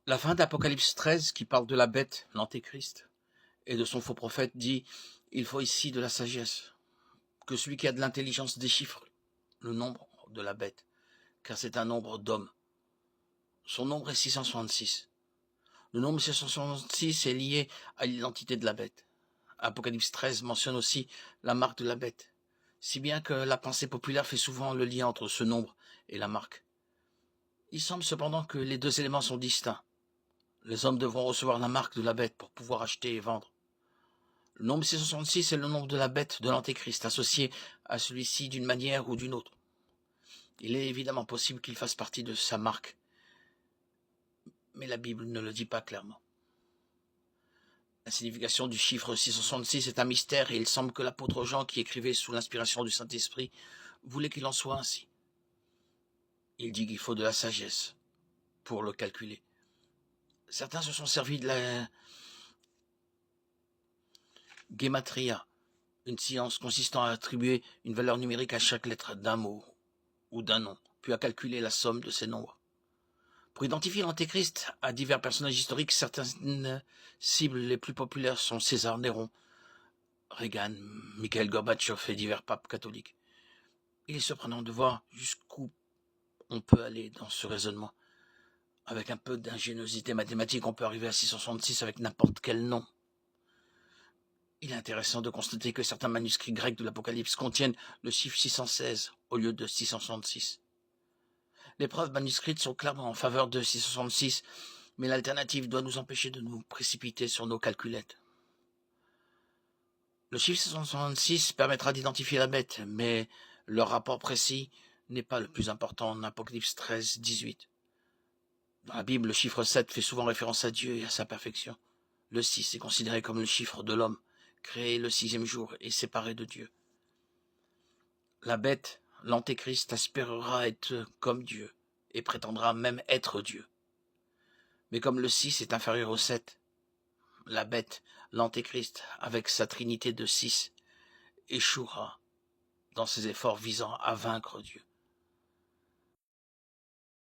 La fin d'Apocalypse 13, qui parle de la bête, l'antéchrist, et de son faux prophète, dit « Il faut ici de la sagesse, que celui qui a de l'intelligence déchiffre le nombre de la bête, car c'est un nombre d'hommes. Son nombre est 666. Le nombre 666 est lié à l'identité de la bête. Apocalypse 13 mentionne aussi la marque de la bête, si bien que la pensée populaire fait souvent le lien entre ce nombre et la marque. Il semble cependant que les deux éléments sont distincts. Les hommes devront recevoir la marque de la bête pour pouvoir acheter et vendre. Le nombre 666 est le nombre de la bête de l'antéchrist, associé à celui-ci d'une manière ou d'une autre. Il est évidemment possible qu'il fasse partie de sa marque, mais la Bible ne le dit pas clairement. La signification du chiffre 666 est un mystère et il semble que l'apôtre Jean, qui écrivait sous l'inspiration du Saint-Esprit, voulait qu'il en soit ainsi. Il dit qu'il faut de la sagesse pour le calculer. Certains se sont servis de la gematria, une science consistant à attribuer une valeur numérique à chaque lettre d'un mot ou d'un nom, puis à calculer la somme de ces nombres. Pour identifier l'antéchrist à divers personnages historiques, certaines cibles les plus populaires sont César Néron, Reagan, Mikhail Gorbatchev et divers papes catholiques. Il est surprenant de voir jusqu'où on peut aller dans ce raisonnement. Avec un peu d'ingéniosité mathématique, on peut arriver à 666 avec n'importe quel nom. Il est intéressant de constater que certains manuscrits grecs de l'Apocalypse contiennent le chiffre 616 au lieu de 666. Les preuves manuscrites sont clairement en faveur de 666, mais l'alternative doit nous empêcher de nous précipiter sur nos calculettes. Le chiffre 666 permettra d'identifier la bête, mais leur rapport précis n'est pas le plus important en Apocalypse 13, 18. Dans la Bible, le chiffre 7 fait souvent référence à Dieu et à sa perfection. Le 6 est considéré comme le chiffre de l'homme, créé le 6e jour et séparé de Dieu. La bête, l'antéchrist, aspirera être comme Dieu et prétendra même être Dieu. Mais comme le 6 est inférieur au 7, la bête, l'antéchrist, avec sa trinité de 6, échouera dans ses efforts visant à vaincre Dieu.